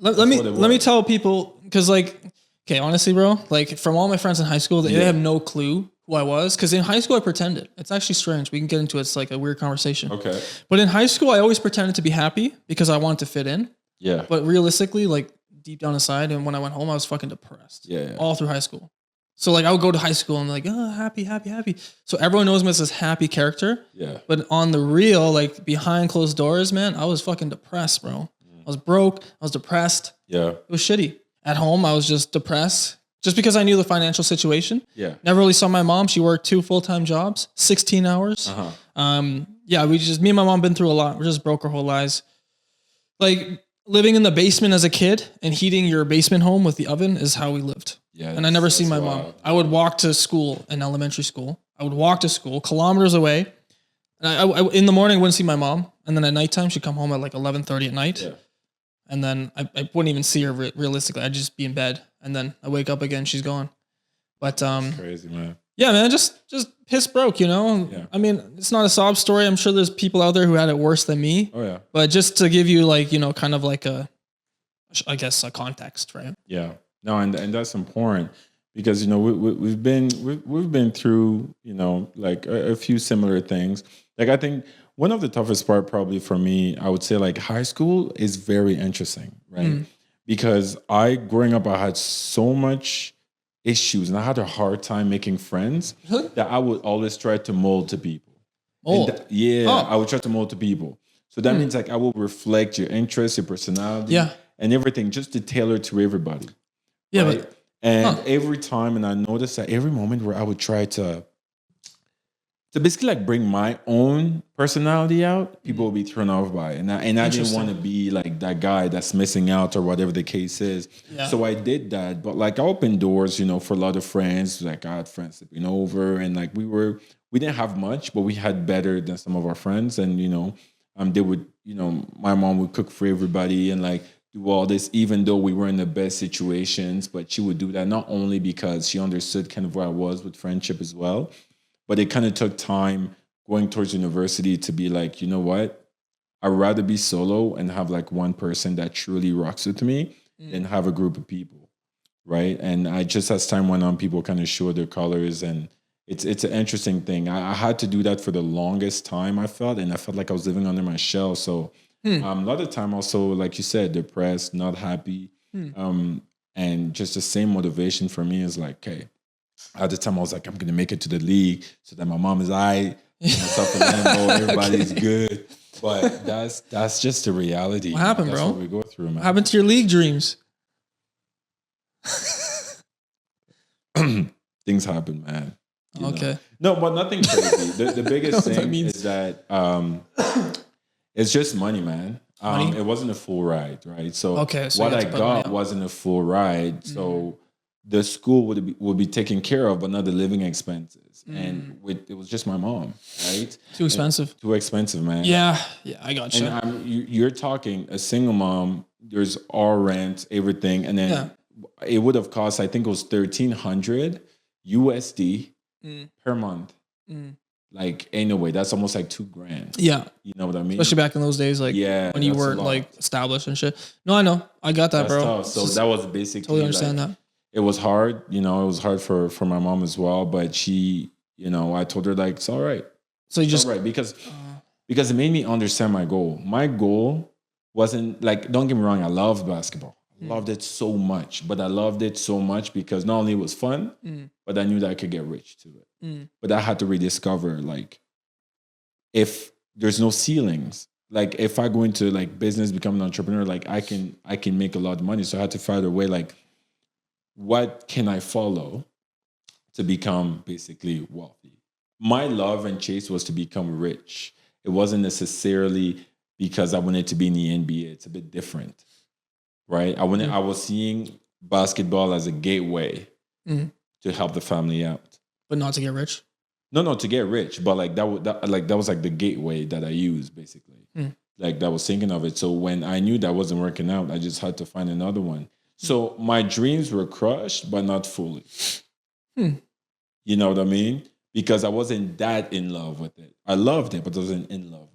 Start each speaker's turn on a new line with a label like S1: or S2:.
S1: let me tell people, because like, okay, honestly, bro, like from all my friends in high school, they have no clue who I was. Because in high school, I pretended. It's actually strange. We can get into it. It's like a weird conversation.
S2: Okay.
S1: But in high school, I always pretended to be happy because I wanted to fit in.
S2: Yeah.
S1: But realistically, like deep down inside, and when I went home, I was fucking depressed.
S2: Yeah.
S1: All through high school. So like I would go to high school and like, oh, happy, happy, happy. So everyone knows me as this happy character.
S2: Yeah.
S1: But on the real, like behind closed doors, man, I was fucking depressed, bro. I was broke. I was depressed.
S2: Yeah.
S1: It was shitty. At home, I was just depressed. Just because I knew the financial situation.
S2: Yeah.
S1: Never really saw my mom. She worked 2 full-time jobs, 16 hours. Yeah, me and my mom been through a lot. We just broke our whole lives. Like living in the basement as a kid and heating your basement home with the oven is how we lived.
S2: Yeah.
S1: And I never seen my mom. I would walk to school in elementary school. I would walk to school kilometers away. And I in the morning, I wouldn't see my mom. And then at nighttime, she'd come home at like 11:30 at night. Yeah. And then I wouldn't even see her realistically. I'd just be in bed. And then I wake up again, she's gone. But
S2: that's crazy, man.
S1: Yeah, man, just piss broke, you know? Yeah. I mean, it's not a sob story. I'm sure there's people out there who had it worse than me.
S2: Oh, yeah.
S1: But just to give you like, you know, kind of like a context, right?
S2: Yeah. No, and that's important because, you know, we've been through, you know, like a few similar things. Like I think one of the toughest part probably for me, I would say like high school is very interesting, right? Because growing up, I had so much issues and I had a hard time making friends that I would always try to mold to people. I would try to mold to people. So that means like I will reflect your interests, your personality, and everything just to tailor to everybody.
S1: Yeah.
S2: Right? Every time, and I noticed that every moment where I would try to basically like bring my own personality out, people will be thrown off by it. And I didn't want to be like that guy that's missing out or whatever the case is. Yeah. So I did that. But like I opened doors, you know, for a lot of friends. Like I had friends sleeping over and like we didn't have much, but we had better than some of our friends. And, you know, they would, you know, my mom would cook for everybody and like do all this, even though we were in the best situations. But she would do that not only because she understood kind of where I was with friendship as well, but it kind of took time going towards university to be like, you know what? I'd rather be solo and have like one person that truly rocks with me than have a group of people, right? And I just as time went on, people kind of showed their colors, and it's an interesting thing. I had to do that for the longest time, I felt like I was living under my shell. So a lot of time also, like you said, depressed, not happy, and just the same motivation for me is like, okay. At the time, I was like, I'm going to make it to the league so that my mom is myself and Lambo, everybody's good. But that's just the reality.
S1: What happened,
S2: that's
S1: bro?
S2: What we go through, man.
S1: What happened to your league dreams?
S2: Things happen, man.
S1: Okay.
S2: No, but nothing crazy. The biggest thing is that it's just money, man. It wasn't a full ride, right? So what I got wasn't a full ride. So the school would be taken care of, but not the living expenses. And it was just my mom, right?
S1: Too expensive.
S2: Too expensive, man.
S1: Yeah, I got you.
S2: And you're talking a single mom. There's our rent, everything, and then it would have cost. I think it was $1,300 USD per month. Like, ain't no way. That's almost like $2,000.
S1: Yeah,
S2: you know what I mean.
S1: Especially back in those days, like when you weren't like established and shit. No, I know. I got that,
S2: that's
S1: bro.
S2: Tough. So that was basically
S1: totally understand that.
S2: It was hard, you know, it was hard for my mom as well, but she, you know, I told her like, it's all right.
S1: So you just,
S2: all right, because it made me understand my goal. My goal wasn't like, don't get me wrong, I loved basketball. I loved it so much, but I loved it so much because not only it was fun, but I knew that I could get rich to it. But I had to rediscover like, if there's no ceilings, like if I go into like business, become an entrepreneur, like I can make a lot of money. So I had to find a way like, what can I follow to become basically wealthy? My love and chase was to become rich. It wasn't necessarily because I wanted to be in the NBA. It's a bit different, right? I was seeing basketball as a gateway to help the family out,
S1: but not to get rich.
S2: No, to get rich, but like that was like the gateway that I used basically. Like that was thinking of it. So when I knew that wasn't working out, I just had to find another one. So my dreams were crushed, but not fully. You know what I mean? Because I wasn't that in love with it. I loved it, but I wasn't in love